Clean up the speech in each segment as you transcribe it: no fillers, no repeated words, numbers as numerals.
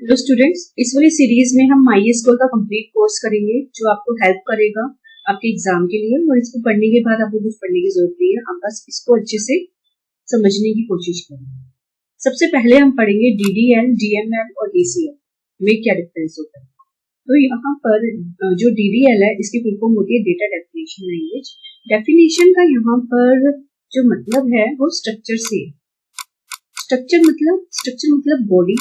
Hello students, इस वाली series में हम MySQL का कंप्लीट कोर्स करेंगे जो आपको हेल्प करेगा आपके एग्जाम के लिए। और इसको पढ़ने के बाद आपको कुछ पढ़ने की जरूरत नहीं है, आप बस इसको अच्छे से समझने की कोशिश करेंगे। सबसे पहले हम पढ़ेंगे DDL, DML और ECL में क्या डिफरेंस होता है। तो यहाँ पर जो DDL है इसकी फुल फॉर्म होती है डेटा डेफिनेशन लैंग्वेज। डेफिनेशन का यहाँ पर जो मतलब है वो स्ट्रक्चर से है। स्ट्रक्चर मतलब बॉडी,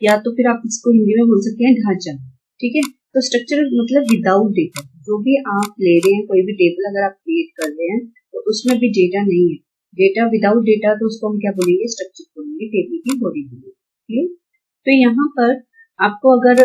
या तो फिर आप इसको हिंदी में बोल सकते हैं ढांचा। ठीक है, तो स्ट्रक्चर मतलब विदाउट डेटा। जो भी आप ले रहे हैं, कोई भी टेबल अगर आप क्रिएट कर रहे हैं तो उसमें भी डेटा नहीं है, डेटा विदाउट डेटा, तो उसको हम क्या बोलेंगे, स्ट्रक्चर बोलेंगे, टेबल की बॉडी बोलेंगे। तो यहाँ पर आपको अगर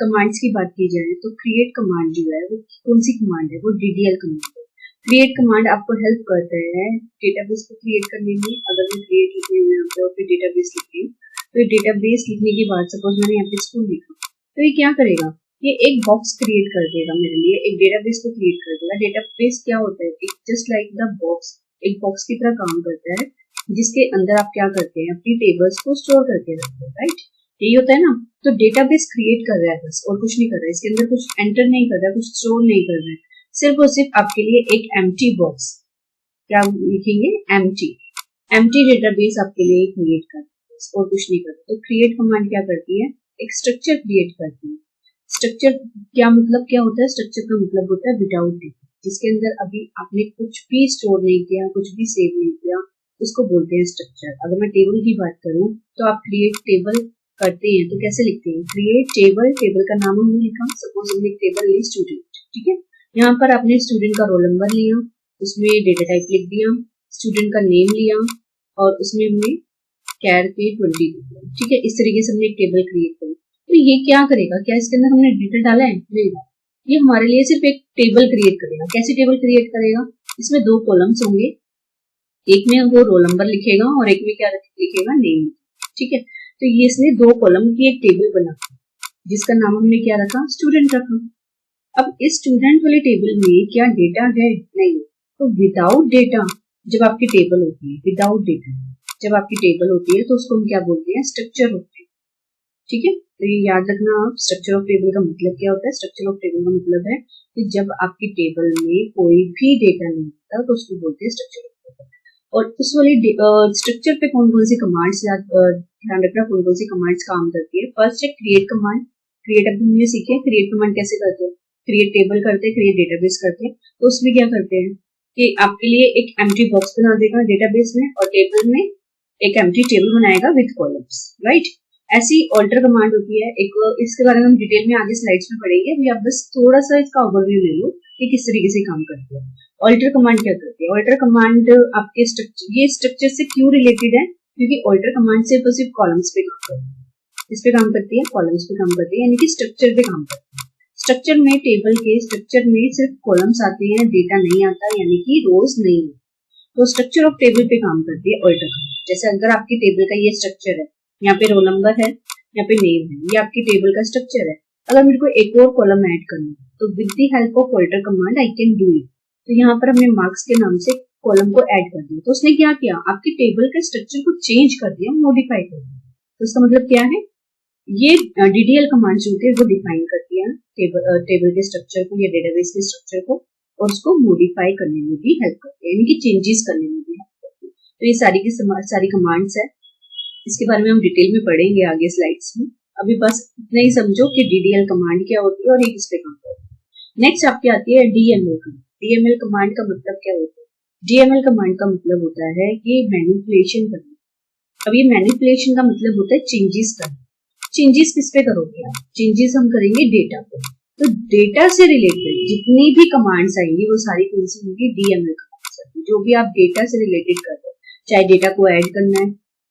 कमांड्स की बात की जाए तो क्रिएट कमांड जो है वो कौन सी कमांड है, वो DDL कमांड है। क्रिएट कमांड आपको हेल्प करता है डेटाबेस को क्रिएट करने में। अगर मैं क्रिएट लिखने में और फिर डेटाबेस लिखती हूँ तो डेटाबेस लिखने के बाद सपोज मैंने यहाँ पे स्कूल लिखा, तो ये क्या करेगा, ये एक बॉक्स क्रिएट कर देगा मेरे लिए, एक डेटाबेस को क्रिएट कर देगा। डेटाबेस क्या होता है, एक जस्ट लाइक द बॉक्स, एक बॉक्स की तरह काम करता है जिसके अंदर आप क्या करते हैं, अपनी टेबल्स को स्टोर करके रखते हैं। राइट, यही होता है ना। तो डेटाबेस क्रिएट कर रहा है बस, और कुछ नहीं कर रहा है, इसके अंदर कुछ एंटर नहीं कर रहा है, कुछ स्टोर नहीं कर रहा है, सिर्फ और सिर्फ आपके लिए एक एम्प्टी बॉक्स, क्या लिखेंगे, एम्प्टी डेटाबेस आपके लिए क्रिएट कर और कुछ नहीं करती। तो क्रिएट कमांड क्या करती है, एक स्ट्रक्चर क्रिएट करती है। स्ट्रक्चर क्या मतलब क्या होता है, स्ट्रक्चर का मतलब होता है विदाउट डेटा, जिसके अंदर अभी आपने कुछ भी स्टोर नहीं किया, कुछ भी सेव नहीं किया, उसको बोलते हैं स्ट्रक्चर। अगर मैं टेबल की बात करूं तो आप क्रिएट टेबल करते हैं तो कैसे लिखते हैं, क्रिएट टेबल, टेबल का नाम हमने लिखा, सपोज हमने टेबल ली स्टूडेंट। ठीक है, यहाँ पर आपने स्टूडेंट का रोल नंबर लिया, उसमें डेटा टाइप लिख दिया, स्टूडेंट का नेम लिया और उसमें हमने कैर के 20। ठीक है, इस तरीके से हमने एक टेबल क्रिएट करी। तो ये क्या करेगा, क्या इसके अंदर हमने डेटा डाला है, नहीं, ये हमारे लिए सिर्फ एक टेबल क्रिएट करेगा। कैसी टेबल क्रिएट करेगा, इसमें दो कॉलम्स होंगे, एक में वो रोल नंबर लिखेगा और एक में क्या लिखेगा, नेम। ठीक है, तो ये इसने दो कॉलम की एक टेबल बना जिसका नाम हमने क्या रखा, स्टूडेंट रखा। अब इस स्टूडेंट वाले टेबल में क्या डेटा है, नहीं। तो विदाउट डेटा जब आपकी टेबल होती है, विदाउट डेटा जब आपकी टेबल होती है तो उसको हम क्या बोलते हैं, स्ट्रक्चर होते हैं। ठीक है, तो ये याद रखना आप, स्ट्रक्चर ऑफ टेबल का मतलब क्या होता है। स्ट्रक्चर ऑफ टेबल का मतलब है कि जब आपकी टेबल में कोई भी डेटा नहीं होता तो उसको बोलते हैं स्ट्रक्चर ऑफ टेबल। और उस वाली स्ट्रक्चर पे कौन कौन सी कमांड्स ध्यान रखना, कौन कौन सी कमांड्स काम करती है। फर्स्ट है क्रिएट कमांड। क्रिएट अभी हमने सीखे, क्रिएट कमांड कैसे करते हैं, क्रिएट टेबल करते हैं, क्रिएट डेटाबेस करते हैं। तो उसमें क्या करते हैं कि आपके लिए एक एम्प्टी बॉक्स बना देगा डेटाबेस में, और टेबल में एक एम्प्टी टेबल बनाएगा विद कॉलम्स। राइट, ऐसी ऑल्टर कमांड होती है एक, इसके बारे में हम डिटेल में आगे स्लाइड्स में पढ़ेंगे। अभी आप बस थोड़ा सा इसका ओवरव्यू ले लो कि किस तरीके से काम करती है। ऑल्टर कमांड क्या करती है, ऑल्टर कमांड आपके स्ट्रक्चर, ये स्ट्रक्चर से क्यों रिलेटेड है, क्योंकि ऑल्टर कमांड से तो सिर्फ कॉलम्स पे काम करती है, इस पे काम करती है, कॉलम्स पे काम करती है, यानी कि स्ट्रक्चर पे काम करती है। स्ट्रक्चर में, टेबल के स्ट्रक्चर में सिर्फ कॉलम्स आते हैं, डेटा नहीं आता, यानी कि रोज नहीं। तो स्ट्रक्चर ऑफ टेबल पे काम करती है ऑल्टर कमांड। जैसे अगर आपकी टेबल का ये स्ट्रक्चर है, यहाँ पे रोल नंबर है, यहाँ पे नेम है, ये आपकी टेबल का स्ट्रक्चर है। अगर मेरे को एक और कॉलम ऐड करना है तो with the help of alter command I can do it. तो यहाँ पर हमने मार्क्स के नाम से कॉलम को ऐड कर दिया, तो उसने क्या किया, आपकी टेबल के स्ट्रक्चर को चेंज कर दिया, मॉडिफाई कर दिया। तो इसका मतलब क्या है, ये DDL कमांड जो होती है वो डिफाइन करती है टेबल के स्ट्रक्चर को या डेटाबेस के स्ट्रक्चर को, और उसको मॉडिफाई करने में भी हेल्प करती है, यानी कि चेंजेस करने में भी हेल्प करती है। तो ये सारी की सारी कमांड्स है, इसके बारे में हम डिटेल में पढ़ेंगे आगे स्लाइड्स में। अभी बस इतना ही समझो कि DDL कमांड क्या होती है और ये किस पे काम करती है। नेक्स्ट आपकी आती है DML कमांड। DML कमांड का मतलब क्या होता है, DML कमांड का मतलब होता है कि मैनिपुलेशन करना। अब ये मैनिपुलेशन का मतलब होता है चेंजेस करना। चेंजेस किस पे करोगे आप, चेंजेस हम करेंगे डेटा पे। तो डेटा से रिलेटेड जितनी भी कमांड्स आएंगी वो सारी कौन सी होंगी, DML कमांड्स। जो भी आप डेटा से रिलेटेड कर रहे हो, चाहे डेटा को ऐड करना है,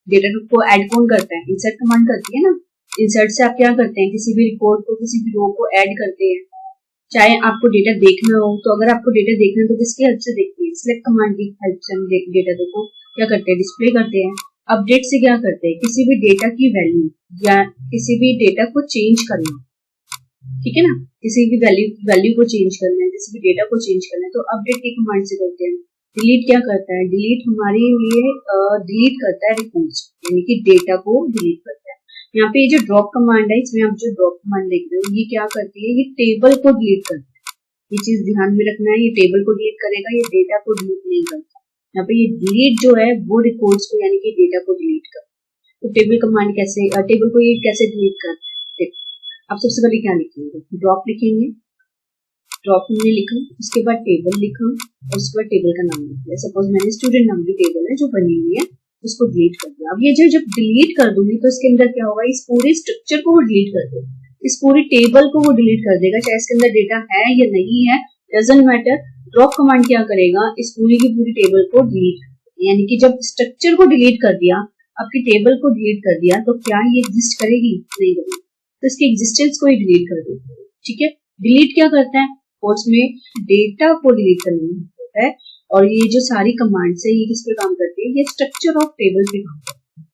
डेटा को ऐड कौन करता है, इंसर्ट कमांड करती है ना। इंसर्ट से आप क्या करते हैं, किसी भी रिकॉर्ड को, किसी भी रो को ऐड करते हैं। चाहे आपको डेटा देखना हो, तो अगर आपको डेटा देखना है तो किसकी हेल्प से देखते हैं, सिलेक्ट कमांड की हेल्प से हम डेटा देखो क्या करते हैं, डिस्प्ले करते हैं। अपडेट से क्या करते हैं, किसी भी डेटा की वैल्यू या किसी भी डेटा को चेंज करना, ठीक है ना, किसी की वैल्यू को चेंज करना है, किसी भी डेटा को चेंज करना है तो अपडेट की कमांड से करते हैं। डिलीट क्या करता है, डिलीट हमारे लिए डिलीट करता है रिकॉर्ड्स, यानी कि डेटा को डिलीट करता है। यहाँ पे ये जो ड्रॉप कमांड है, इसमें आप जो ड्रॉप कमांड देख रहे हो, ये क्या करती है, ये टेबल को डिलीट करती है। ये चीज ध्यान में रखना है, ये टेबल को डिलीट करेगा, ये डेटा को डिलीट नहीं करता। यहाँ पे ये डिलीट जो है वो रिकॉर्ड्स को यानी कि डेटा को डिलीट कर। तो टेबल कमांड कैसे, टेबल को ये कैसे डिलीट करते हैं। आप सबसे पहले क्या लिखेंगे, ड्रॉप लिखेंगे, ड्रॉप हमने लिखा, उसके बाद टेबल लिखा और उसके बाद टेबल का नाम लिख दिया। सपोज मैंने स्टूडेंट नाम की टेबल है जो बनी हुई है, उसको डिलीट कर दिया। अब ये जो जब डिलीट कर दूंगी तो इसके अंदर क्या होगा, इस पूरे स्ट्रक्चर को वो डिलीट कर देगा, इस पूरी टेबल को वो डिलीट कर देगा, चाहे इसके अंदर डेटा है या नहीं है, डजंट मैटर। ड्रॉप कमांड क्या करेगा, इस पूरी की पूरी टेबल को डिलीट, यानी कि जब स्ट्रक्चर को डिलीट कर दिया, आपकी टेबल को डिलीट कर दिया, तो क्या ये एग्जिस्ट करेगी, नहीं करेगी, तो इसके एग्जिस्टेंस को ही डिलीट कर देगा। ठीक है, डिलीट क्या करता है, कोर्स में डेटा को डिलीट करने में होता है। और ये जो सारी कमांड्स है ये किस पे काम करती है, ये स्ट्रक्चर ऑफ टेबल पे काम करती है।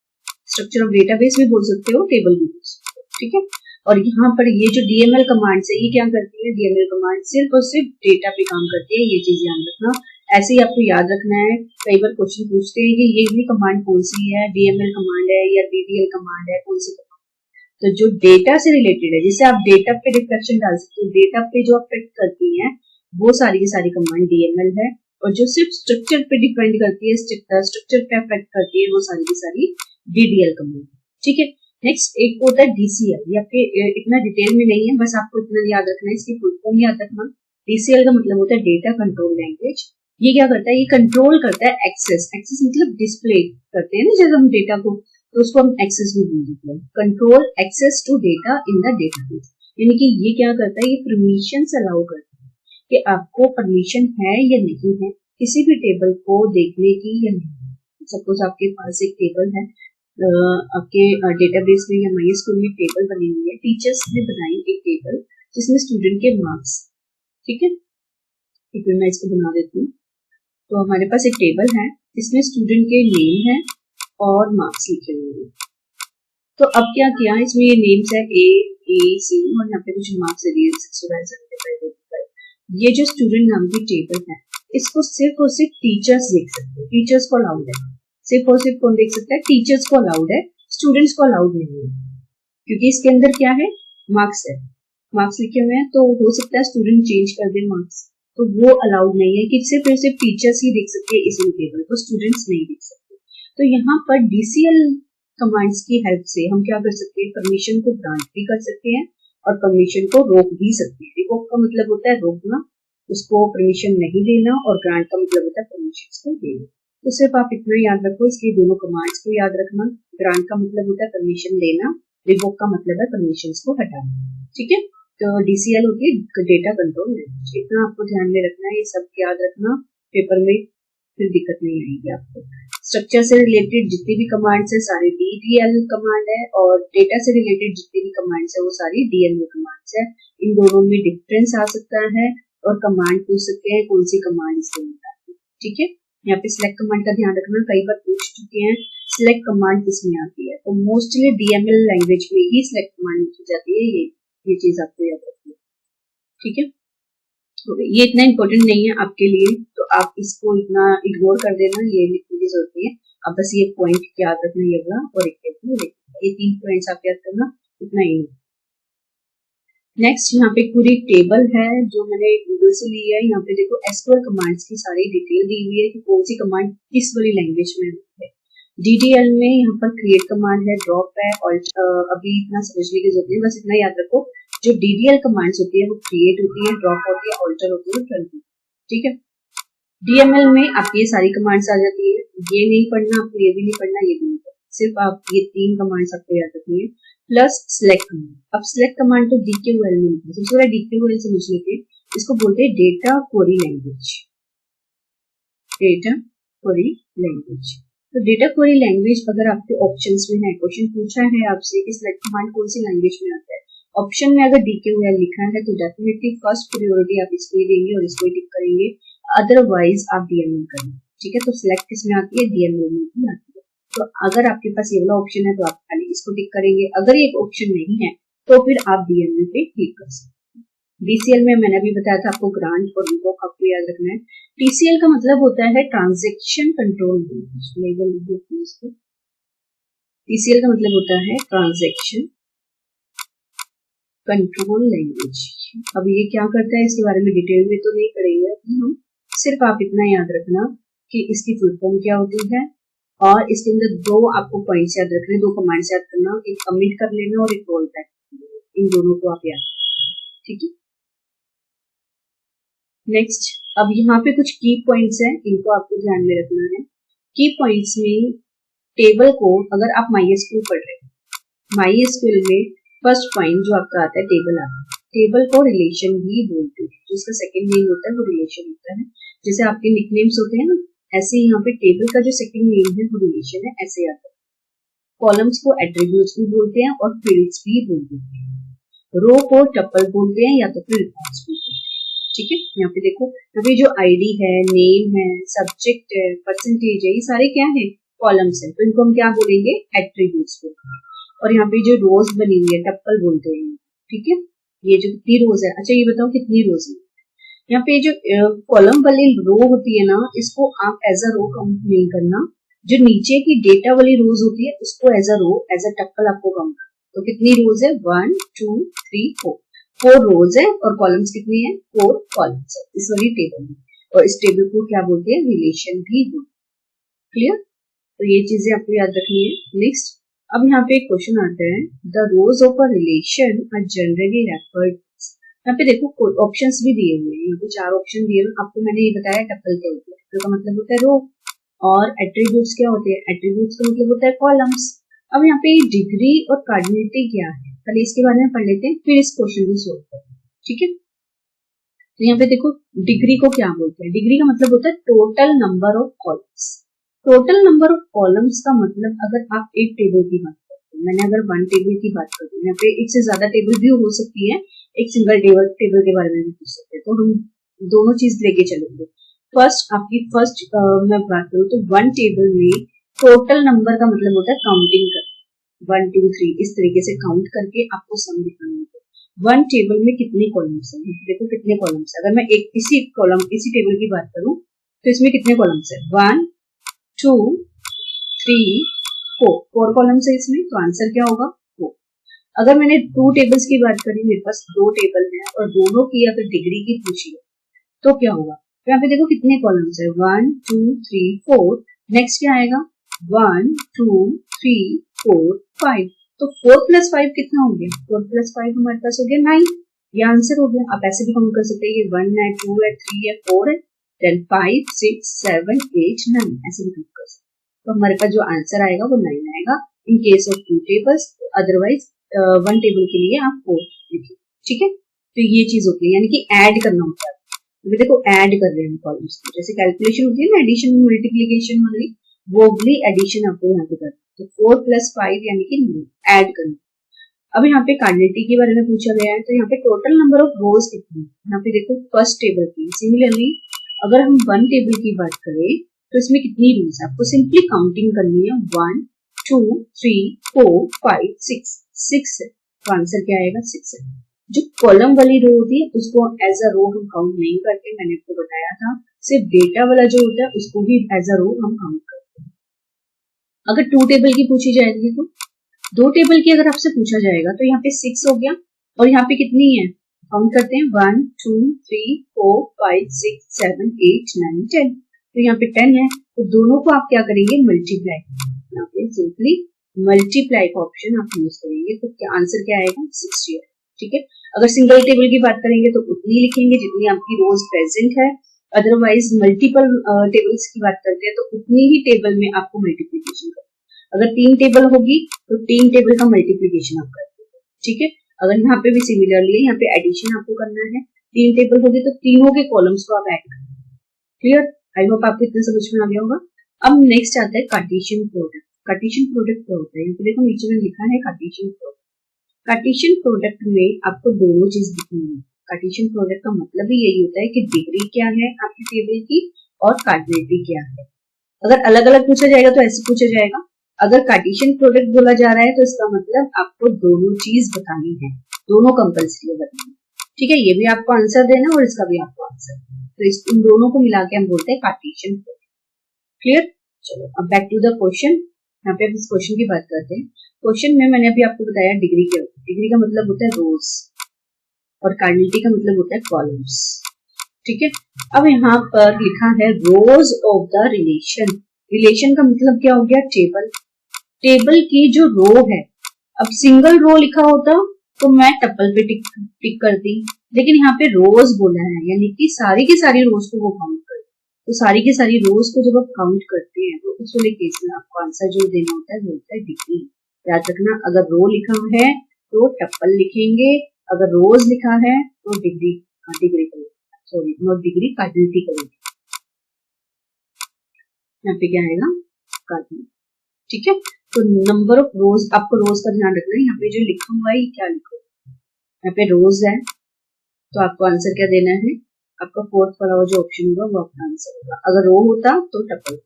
स्ट्रक्चर ऑफ डेटाबेस भी बोल सकते हो, टेबल भी बोल सकते हो। ठीक है, और यहाँ पर ये जो डीएमएल कमांड्स है, ये क्या करती है, डीएमएल कमांड सिर्फ और सिर्फ डेटा पे काम करती है, ये चीज ध्यान रखना। ऐसे ही आपको याद रखना है, कई बार क्वेश्चन पूछते हैं कि ये भी कमांड कौन सी है, डीएमएल कमांड है या डीडीएल कमांड है, कौन सी। तो जो डेटा से रिलेटेड है, जैसे आप डेटा पे रिफ्लेक्शन डाल सकते हो, डेटा पे जो अफेक्ट करती है वो सारी की सारी कमांड डीएमएल है, और जो सिर्फ स्ट्रक्चर पे डिपेंड करती है, स्ट्रक्चर पे अफेक्ट करती है, वो सारी की सारी डीडीएल कमांड। ठीक है, नेक्स्ट एक होता है डीसीएल, या फिर इतना डिटेल में नहीं है, बस आपको इतना याद रखना है, इसकी फुल फॉर्म याद रखना। डीसीएल का मतलब होता है डेटा कंट्रोल लैंग्वेज। ये क्या करता है, ये कंट्रोल करता है एक्सेस, एक्सेस मतलब डिस्प्ले करते हैं ना जब हम डेटा को, तो उसको हम एक्सेस भी बोल देते हैं, control access to data in the database. यानी कि ये क्या करता है, ये परमिशन अलाउ करता है कि आपको परमिशन है या नहीं है किसी भी टेबल को देखने की या नहीं। सपोज आपके पास एक टेबल है, आपके डेटाबेस में या माइस्क्यूएल में टेबल बनी हुई है, टीचर्स ने बनाई एक टेबल जिसमें स्टूडेंट के मार्क्स। ठीक है, फिर मैं इसको बना देती हूँ। तो हमारे पास एक टेबल है इसमें स्टूडेंट के नेम है और मार्क्स लिखे हुए हैं। तो अब क्या किया, इसमें ये नेम्स है ए सी और यहाँ पे कुछ मार्क्स है। ये जो स्टूडेंट नाम की टेबल है, इसको सिर्फ और सिर्फ टीचर्स देख सकते हैं, टीचर्स को अलाउड है। सिर्फ और सिर्फ कौन देख सकता है, टीचर्स को अलाउड है, स्टूडेंट्स को अलाउड नहीं है, क्योंकि इसके अंदर क्या है, मार्क्स है, मार्क्स लिखे हुए हैं। तो हो सकता है स्टूडेंट चेंज कर दे मार्क्स, तो वो अलाउड नहीं है कि सिर्फ और सिर्फ टीचर्स ही देख सकते हैं इस टेबल को, स्टूडेंट्स नहीं देख सकते। तो यहाँ पर डीसीएल कमांड्स की हेल्प से हम क्या कर सकते हैं, परमिशन को ग्रांट भी कर सकते हैं और परमिशन को रोक भी सकते हैं। रिवोक का मतलब होता है रोकना, उसको परमिशन नहीं देना, और ग्रांट का मतलब होता है परमिशन को देना। तो सिर्फ आप इतना याद रखो, इसकी दोनों कमांड्स को याद रखना। ग्रांट का मतलब होता है परमिशन देना, रिवोक का मतलब है परमिशन को हटाना। ठीक है, तो डीसीएल होती है डेटा कंट्रोल लैंग्वेज। इतना आपको ध्यान में रखना है, ये सब याद रखना, पेपर में फिर दिक्कत नहीं आएगी आपको। स्ट्रक्चर से रिलेटेड जितनी भी कमांड्स है सारी डीडीएल कमांड है, और डेटा से रिलेटेड जितनी भी कमांड्स है वो सारी डीएमएल कमांड्स है। इन दोनों में डिफरेंस आ सकता है और कमांड पूछ सकते हैं कौन सी कमांड इससे मिलता है। ठीक है, यहाँ पे सिलेक्ट कमांड का ध्यान रखना, कई बार पूछ चुके हैं सिलेक्ट कमांड किसमें आती है, तो मोस्टली डीएमएल लैंग्वेज में ही सिलेक्ट कमांड लिखी जाती है। ये चीज आपको याद रखनी है। ठीक है, तो ये इतना इम्पोर्टेंट नहीं है आपके लिए, तो आप इसको इतना इग्नोर कर देना, ये लिखने की जरूरत नहीं है। आप बस ये पॉइंट याद रखना, ये वाला और ये 3 पॉइंट्स आप याद करना, इतना ही। नेक्स्ट यहाँ पे पूरी टेबल है जो मैंने गूगल से ली है। यहाँ पे देखो एसक्यूएल कमांड्स की सारी डिटेल दी हुई है कि कौन सी कमांड किस वाली लैंग्वेज में है। डीडीएल में यहाँ पर क्रिएट कमांड है, ड्रॉप है, और अभी इतना समझने की जरूरत नहीं, बस इतना याद रखो जो डीडीएल कमांड्स होती है वो क्रिएट होती है, ड्रॉप होती है, ऑल्टर होती है, रन होती है। ठीक है, डीएमएल में आपकी ये सारी कमांड्स आ जाती है, ये नहीं पढ़ना आपको, ये भी नहीं पढ़ना, ये भी नहीं पढ़ना, सिर्फ आप ये 3 कमांड्स आपको याद रखनी है, प्लस सिलेक्ट कमांड। अब सिलेक्ट कमांड तो डीक्यूएल में होती है, सबसे पहले डीक्यूएल समझ लेते हैं, इसको बोलते हैं data query language. Data query language, तो डेटा क्वेरी लैंग्वेज अगर आपके ऑप्शंस में है, क्वेश्चन पूछा है आपसे कि सिलेक्ट कमांड कौन सी लैंग्वेज में आता है, ऑप्शन में अगर डीक्यूएल लिखा है तो डेफिनेटली फर्स्ट प्रायोरिटी आप इसको ही देंगे और इसको ही टिक करेंगे, अदरवाइज आप डीएमएल करेंगे। ठीक है, तो सिलेक्ट किसमें आती है, डीएमएल में भी आती है। तो अगर आपके पास ये वाला ऑप्शन है तो आप खाली इसको टिक करेंगे, अगर ये ऑप्शन नहीं है तो फिर आप डीएमएल पे क्लिक कर सकते हैं। डीसीएल में मैंने अभी बताया था आपको ग्रांट और रिवोक आपको याद रखना है। टीसीएल का मतलब होता है ट्रांजैक्शन कंट्रोल लैंग्वेज। TCL का मतलब होता है ट्रांजैक्शन कंट्रोल लैंग्वेज। अब ये क्या करता है इसके बारे में डिटेल में तो नहीं पढ़ेंगे हम, सिर्फ आप इतना याद रखना कि इसकी फुल फॉर्म क्या होती है और इसके अंदर दो आपको पॉइंट्स याद रखने, दो कमांड्स याद करना, एक कमिट कर लेना और एक रोल बैक, इन दोनों को आप याद, ठीक है। नेक्स्ट, अब यहाँ पे कुछ की पॉइंट्स हैं, इनको आपको ध्यान में रखना है। की पॉइंट्स में टेबल को, अगर आप MySQL पढ़ रहे हैं, MySQL में फर्स्ट पॉइंट जो आपका आता है टेबल आता है। टेबल को रिलेशन भी बोलते हैं, जो इसका सेकंड नेम होता है वो रिलेशन होता है। जैसे आपके निकनेम्स होते हैं ना, ऐसे यहाँ पे टेबल का जो सेकंड नेम है वो रिलेशन है, ऐसे आता है। कॉलम्स को एट्रीब्यूट्स भी बोलते हैं और फील्ड्स भी बोलते हैं। रो को टपल बोलते हैं या तो फिर रिकॉर्ड्स भी बोलते हैं, ठीक है। यहाँ पे देखो, यहाँ पे जो आईडी है, नेम है, सब्जेक्ट है, परसेंटेज है, ये सारे क्या है, कॉलम्स है, तो इनको हम क्या बोलेंगे, एट्रीब्यूट्स बोलते हैं। और यहाँ पे जो रोज बनी हुई है टप्पल बोलते हैं, ठीक है। ये जो कितनी रोज है, अच्छा ये बताओ कितनी रोज है। यहाँ पे जो कॉलम वाली रो होती है ना, इसको आप एज अ रो काउंट नहीं करना, जो नीचे की डेटा वाली रोज होती है उसको as a row, as a टप्पल आपको काउंट करना। तो कितनी रोज है, 1 2 3 4, 4 रोज है और कॉलम्स कितनी है, 4 कॉलम्स है इस वाली टेबल में। और इस टेबल को क्या बोलते हैं, रिलेशन भी बोलते हैं। क्लियर, तो ये चीजें आपको याद रखनी है। नेक्स्ट, अब यहाँ पे एक क्वेश्चन आता है, the rows of a relation are generally referred. यहाँ पे देखो ऑप्शंस भी दिए हुए हैं, यहाँ पे 4 ऑप्शन दिए हुए। आपको मैंने ये बताया टप्पल क्या होता है, टप्पल का मतलब होता है रो, और एट्रीब्यूट्स क्या होते हैं, एट्रीब्यूट्स का मतलब होता है कॉलम्स। अब यहाँ पे डिग्री और कार्डिनलिटी क्या है, पहले इसके बारे में पढ़ लेते हैं, फिर इस क्वेश्चन को सोल्व करते हैं, ठीक है। तो यहाँ पे देखो डिग्री को क्या बोलते हैं, डिग्री का मतलब होता है total number of columns. Total number of columns का मतलब, अगर आप एक टेबल की बात करते हैं, मैंने अगर 1 टेबल की बात करूँ, यहाँ पे एक से ज्यादा टेबल भी हो सकती है, एक सिंगल टेबल के बारे में भी पूछ सकते हैं, तो हम दोनों चीज लेके चलेंगे। फर्स्ट मैं बात करूँ तो 1 टेबल में टोटल नंबर का मतलब होता है काउंटिंग कर, 1 2 3 इस तरीके से काउंट करके आपको सम दिखाना है। 1 टेबल में कितने कॉलम्स हैं, देखो कितने कॉलम्स है। अगर मैं एक इसी टेबल की बात करूँ तो इसमें कितने कॉलम्स है, 1 2 3 4 कॉलम्स है इसमें, तो आंसर क्या होगा, 4। अगर मैंने 2 टेबल्स की बात करी, मेरे पास 2 टेबल है और दोनों की अगर डिग्री की पूछी तो क्या होगा, तो यहाँ पे देखो कितने कॉलम्स है, 1 2 3 4। नेक्स्ट क्या आएगा, 1 2 3 4 5, तो 4 + 5 कितना हो गया, 4 + 5 हमारे पास हो गया 9, ये आंसर हो गया। आप ऐसे भी काउंट कर सकते हैं, ये 1 है, 2 है, 3 है, 4 है, then 5 6 7 8 9, ऐसे भी काउंट कर सकते हैं। तो हमारे पास जो आंसर आएगा वो 9 आएगा in case of 2 tables. Otherwise 1 table के लिए आप 4 लिखिए, ठीक है। तो ये चीज होती है, यानी कि ऐड करना होता है। तो देखो ऐड कर रहे हैं कॉलम्स को, जैसे कैलकुलेशन होती है ना, एडिशन मल्टीप्लीकेशन वाली, वो वाली एडिशन आपको यहाँ पे करना है। तो 4 + 5 यानी कि ऐड करना। अब यहाँ पे कार्डिनलिटी के बारे में पूछा गया है, तो यहाँ पे टोटल नंबर ऑफ रोज कितनी है, यहाँ पे देखो फर्स्ट टेबल की। सिमिलरली अगर हम 1 टेबल की बात करें तो इसमें कितनी रोज है, आपको सिंपली काउंटिंग करनी है, 1 2 3 4 5 6 है, तो आंसर क्या आएगा, 6 है। जो कॉलम वाली रो होती है उसको एज अ रो हम काउंट नहीं करते, मैंने आपको बताया था, सिर्फ डेटा वाला जो होता है उसको ही एज अ रो हम काउंट करते हैं। अगर 2 टेबल की पूछी जाएगी तो 2 टेबल की अगर आपसे पूछा जाएगा तो यहाँ पे 6 हो गया, और यहाँ पे कितनी है, काउंट करते हैं, 1 2 3 4 5 6 7 8 9 10, तो यहाँ पे 10 है। तो दोनों को आप क्या करेंगे, मल्टीप्लाई, यहाँ पे सिंपली मल्टीप्लाई का ऑप्शन आप यूज करेंगे, तो क्या आंसर क्या आएगा, 60 है, ठीक है। अगर सिंगल टेबल की बात करेंगे तो उतनी लिखेंगे जितनी आपकी रोज प्रेजेंट है। अदरवाइज मल्टीपल टेबल्स की बात करते हैं तो उतनी ही टेबल में आपको मल्टीप्लीकेशन करना। अगर 3 टेबल होगी तो 3 टेबल का मल्टीप्लीकेशन आप करते हैं, ठीक है। अगर यहाँ पे भी सिमिलरली यहाँ पे एडिशन आपको करना है, 3 टेबल होगी तो तीनों के कॉलम्स को आप ऐड करेंगे। क्लियर, आई होप आपको इतना समझ में आ गया होगा। अब नेक्स्ट आता है कार्टेशियन प्रोडक्ट। कार्टेशियन प्रोडक्ट क्या होता है, देखो नीचे में लिखा है कार्टेशियन प्रोडक्ट। कार्टेशियन प्रोडक्ट में आपको दोनों चीज दिखनी है। कार्टेशियन प्रोडक्ट का मतलब ही यही होता है कि डिग्री क्या है आपकी टेबल की और कार्डिनलिटी क्या है। अगर अलग अलग पूछा जाएगा तो ऐसे पूछा जाएगा, अगर कार्टेशियन प्रोडक्ट बोला जा रहा है तो इसका मतलब आपको दोनों चीज बतानी है, दोनों कंपल्सरी बतानी है, ठीक है। ये भी आपको आंसर देना और इसका भी आपको आंसर, तो इन दोनों को मिला के हम बोलते हैं कार्टेशियन प्रोडक्ट। क्लियर, चलो अब बैक टू द क्वेश्चन। यहाँ पे अब इस क्वेश्चन की बात करते हैं। क्वेश्चन में मैंने अभी आपको बताया डिग्री क्या होता है। डिग्री का मतलब होता है रोज और कार्डिनलिटी का मतलब होता है कॉलम्स। ठीक है, अब यहाँ पर लिखा है रोज ऑफ द रिलेशन। रिलेशन का मतलब क्या हो गया, टेबल। टेबल की जो रो है, अब सिंगल रो लिखा होता तो मैं टपल पे टिक करती, लेकिन यहाँ पे रोज बोला है, यानी कि सारी की सारी रोज को वो काउंट कर। तो सारी की सारी रोज को जब आप काउंट करते हैं तो उस वाले केस में आपको आंसर जो देना होता है वो होता है डिग्री। याद रखना, अगर रो लिखा है तो टप्पल लिखेंगे, अगर रोज लिखा है तो डिग्री डिग्री करेंगे, सॉरी नॉट डिग्री, कार्डिनलिटी करेंगे। यहाँ पे क्या आएगा, कार्डिनलिटी। ठीक है, तो नंबर ऑफ रोज, आपको रोज का ध्यान रखना है। यहाँ पे जो लिखा हुआ है ये क्या लिखा, यहाँ पे रोज है तो आपको आंसर क्या देना है, आपका फोर्थ वाला जो ऑप्शन होगा वो आपका आंसर होगा। अगर रो होता तो टपल।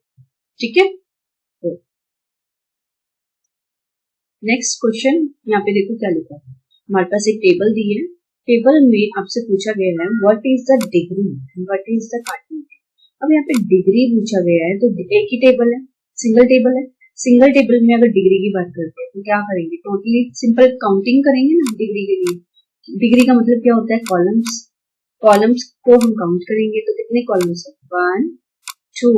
ठीक है, तो नेक्स्ट क्वेश्चन यहाँ पे देखो क्या लिखा है। हमारे पास एक टेबल दी है, टेबल में आपसे पूछा गया है what is the degree, what is the cardinality. अब यहाँ पे डिग्री पूछा गया है तो एक ही टेबल है, सिंगल टेबल है। सिंगल टेबल में अगर डिग्री की बात करते हैं तो क्या करेंगे, टोटली सिंपल काउंटिंग करेंगे ना डिग्री के लिए। डिग्री का मतलब क्या होता है, कॉलम्स। कॉलम्स को हम काउंट करेंगे तो कितने कॉलम्स है, 1 2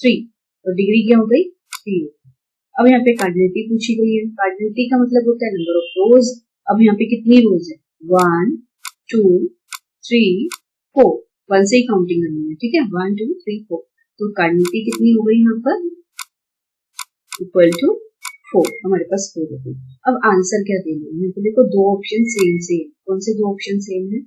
3, तो डिग्री क्या हो गई 3। अब यहाँ पे कार्डिनलिटी पूछी गई है, कार्डिनलिटी का मतलब होता है नंबर ऑफ रोज। अब यहाँ पे कितनी रोज है, 1 2 3 4, 1 से ही काउंटिंग करनी है। ठीक है, 1 2 3 4, तो कार्डिनलिटी कितनी हो गई यहाँ पर, इक्वल टू 4, हमारे पास 4 हो गई। अब आंसर क्या देना है, तो देखो दो ऑप्शन सेम सेम, कौन से दो ऑप्शन सेम है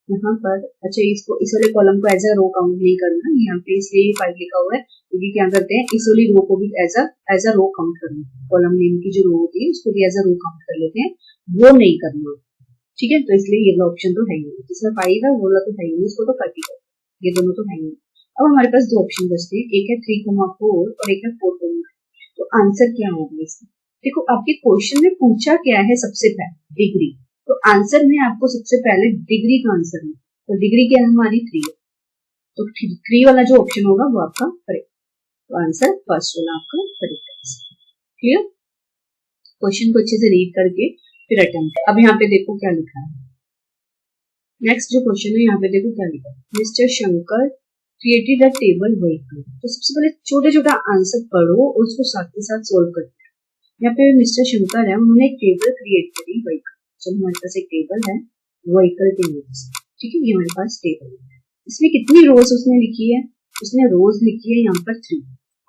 यहाँ पर। अच्छा, इसको इस वाले कॉलम को एज अ रो काउंट नहीं करना यहाँ पे, इसलिए 5 लिखा हुआ है क्योंकि क्या करते हैं इस वाली रो को भी एज अ रो काउंट करना, कॉलम नेम की जो रो होती है उसको भी एज अ रो काउंट कर लेते हैं, वो नहीं करना। ठीक है, तो इसलिए ये वाला ऑप्शन तो है ही नहीं, जिसमें 5 है वो वाला तो है ही नहीं, इसको तो 30 कर, ये दोनों तो है ही नहीं। अब हमारे पास दो ऑप्शन बचते हैं, एक है 3,4 और एक है 4,9। तो आंसर क्या होगा इसमें, देखो आपके क्वेश्चन में पूछा क्या है, सबसे पहले डिग्री, तो आंसर में आपको सबसे पहले डिग्री का आंसर है, तो डिग्री क्या है हमारी 3 है, तो 3 वाला जो ऑप्शन होगा वो आपका करेक्ट, तो आंसर फर्स्ट वाला आपका करेक्ट है। क्लियर, क्वेश्चन को अच्छे से रीड करके फिर अटेम्प्ट। अब यहाँ पे देखो क्या लिखा है, नेक्स्ट जो क्वेश्चन है यहाँ पे देखो क्या लिखा है, mister Shankar created a table vehicle. तो सबसे पहले छोटे छोटा आंसर पढ़ो और उसको साथ के साथ सोल्व करते हैं। यहाँ पे मिस्टर शंकर है, उन्होंने एक टेबल क्रिएट करी व्हीकल। चलो हमारे पास एक टेबल है व्हीकल के नाम से, ठीक है, ये हमारे पास टेबल है। इसमें कितनी रोज उसने लिखी है, उसने रोज लिखी है यहाँ पर 3,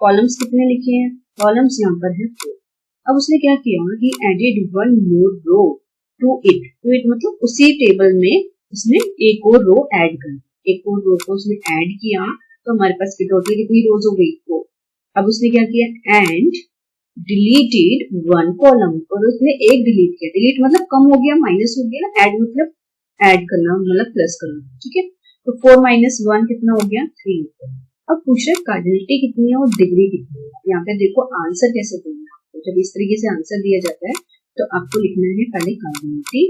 कॉलम्स कितने लिखे हैं, कॉलम्स यहाँ पर है 4। अब उसने क्या किया, he added 1 more row to it, मतलब उसी टेबल में उसने एक और रो ऐड कर, एक और रो को उसने ऐड किया, तो हमारे पास टोटल कितनी रोज हो गई 4। अब उसने क्या किया, एंड डिलीटेड 1 कॉलम, और उसने एक डिलीट किया, डिलीट मतलब कम हो गया, माइनस हो गया, ऐड मतलब ऐड करना मतलब प्लस करना। ठीक है, तो 4 - 1 कितना हो गया 3। अब पूछ रहे कार्डिनलिटी कितनी है और डिग्री कितनी है। यहाँ पे देखो आंसर कैसे देना है, तो जब इस तरीके से आंसर दिया जाता है तो आपको लिखना है पहले कार्डिनलिटी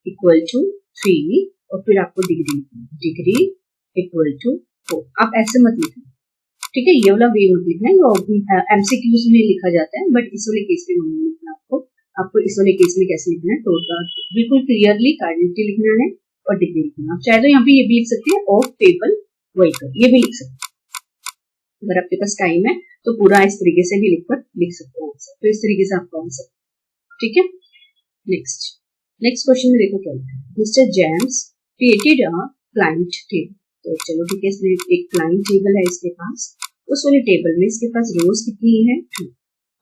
इक्वल टू 3 और फिर आपको डिग्री, डिग्री इक्वल टू 4। आप ऐसे मत लिखना, ठीक है, ये वाला वे मत लिखना है, एमसीक्यूज में लिखा जाता है, बट इस वाले केस में नहीं लिखना आपको इस वाले केस में कैसे लिखना है, टोटल बिल्कुल क्लियरली कार्डिनलिटी लिखना है और डिग्री लिखना। आप चाहे तो यहाँ पे ये भी लिख सकते हैं ऑफ टेबल व्हीकल, ये भी लिख सकते हैं, अगर आपके पास टाइम है तो पूरा इस तरीके से भी लिख सकते हो, तो इस तरीके से आपका आंसर। ठीक है, नेक्स्ट क्वेश्चन में देखो क्या है, mister James created a client table. तो चलो ठीक है, इसमें एक क्लाइंट टेबल है इसके पास, उस वाले टेबल में इसके पास रोज कितनी है 2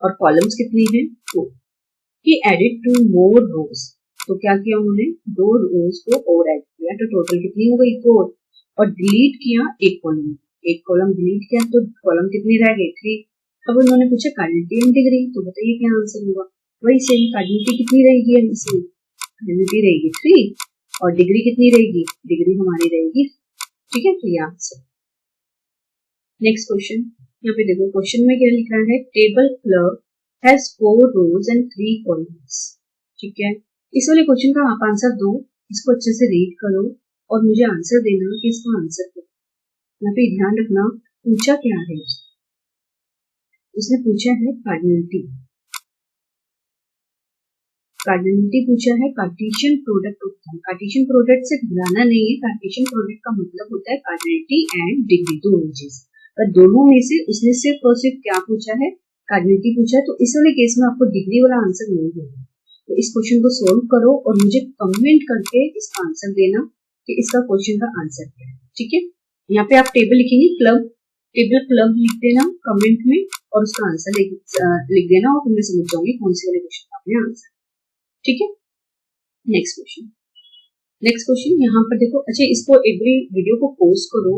और कॉलम्स कितनी है 4। ही एडेड 2 मोर रोज, तो क्या किया उन्होंने 2 रोज को और ऐड किया, तो टोटल कितनी हो गई 4, और डिलीट किया एक कॉलम डिलीट किया, तो कॉलम कितनी रह गई 3। अब उन्होंने पूछा कार्डिनलिटी एंड डिग्री, तो बताइए क्या आंसर होगा, वही सेम कार्डिनलिटी कितनी रहेगी, इसमें कार्डिनलिटी रहेगी 3 और डिग्री कितनी रहेगी, डिग्री हमारी रहेगी। ठीक है, तो ये आंसर। नेक्स्ट क्वेश्चन, यहाँ पे देखो क्वेश्चन में क्या लिखा है, table club has 4 rows and 3 columns. ठीक है, इस वाले क्वेश्चन का आप आंसर दो, इसको अच्छे से रीड करो और मुझे आंसर देना कि इसका आंसर क्या। यहाँ पे ध्यान रखना पूछा क्या है, उसने पूछा है कार्डिनलिटी, कार्डिनलिटी पूछा है कार्टेशियन प्रोडक्ट होता है। कार्टेशियन प्रोडक्ट से घबराना नहीं है, कार्टेशियन प्रोडक्ट का मतलब होता है कार्डिनलिटी एंड डिग्री, दोनों चीज। पर दोनों में से उसने सिर्फ और सिर्फ क्या पूछा है, कार्डिनलिटी पूछा है, तो इस वाले केस में आपको डिग्री वाला आंसर नहीं होगा। तो इस क्वेश्चन को सोल्व करो और मुझे कमेंट करके इसका आंसर देना कि इसका क्वेश्चन का आंसर क्या है, ठीक है। यहाँ पे आप टेबल लिखेंगे, क्लब, टेबल क्लब लिख देना कमेंट में और उसका आंसर लिख देना और मैं समझ जाऊंगी कौन से वाले क्वेश्चन का आपने आंसर, ठीक है। नेक्स्ट क्वेश्चन यहाँ पर देखो। अच्छा, इसको एवरी वीडियो को पॉज करो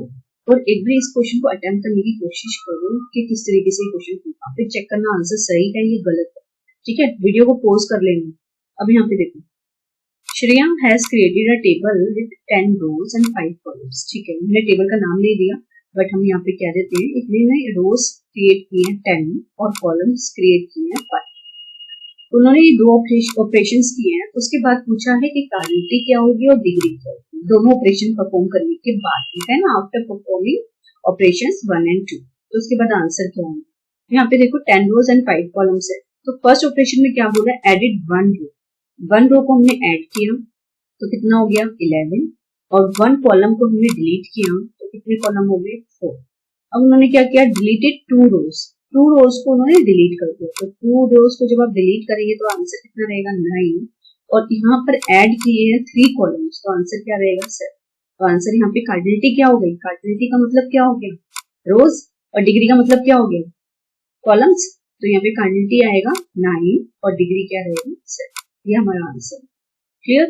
और एवरी इस क्वेश्चन को अटेम्प्ट करने की कोशिश करो कि किस तरीके से क्वेश्चन पूछा, फिर चेक करना आंसर सही है या गलत है, ठीक है। वीडियो को पॉज कर लेंगे। अब यहाँ पे देखो, Shreya has created a table with 10 rows and 5 columns, ठीक है। हमने टेबल का नाम नहीं दिया, बट हम यहाँ पे क्या देते हैं, इतने रोज क्रिएट किए हैं 10 और कॉलम्स क्रिएट किए हैं 5। उन्होंने ये 2 ऑपरेशन किए हैं। उसके बाद पूछा है कि कार्डिनलिटी क्या होगी और डिग्री क्या होगी, दोनों ऑपरेशन परफॉर्म करने के बाद, ठीक है ना, आफ्टर परफॉर्मिंग ऑपरेशंस 1 and 2। तो उसके बाद आंसर क्या होगा, यहाँ पे देखो 10 rows and 5 columns है। तो फर्स्ट ऑपरेशन में क्या बोला, एडिड 1 row, 1 row को हमने ऐड किया तो कितना हो गया 11, और 1 कॉलम को हमने डिलीट किया तो कितने कॉलम हो गए 4। अब उन्होंने क्या किया, डिलीटेड 2 rows, 2 rows को उन्होंने डिलीट कर दिया। तो 2 rows को जब आप डिलीट करेंगे तो आंसर कितना रहेगा 9, और यहाँ पर ऐड किए हैं 3 कॉलम्स, तो आंसर क्या रहेगा 7। तो आंसर यहाँ पे कार्डिनलिटी क्या हो गई, कार्डिनलिटी का मतलब क्या हो गया रोज, और डिग्री का मतलब क्या हो गया कॉलम्स। तो यहाँ पे कार्डिनलिटी आएगा 9 और डिग्री क्या रहेगा 7। ये हमारा आंसर, क्लियर।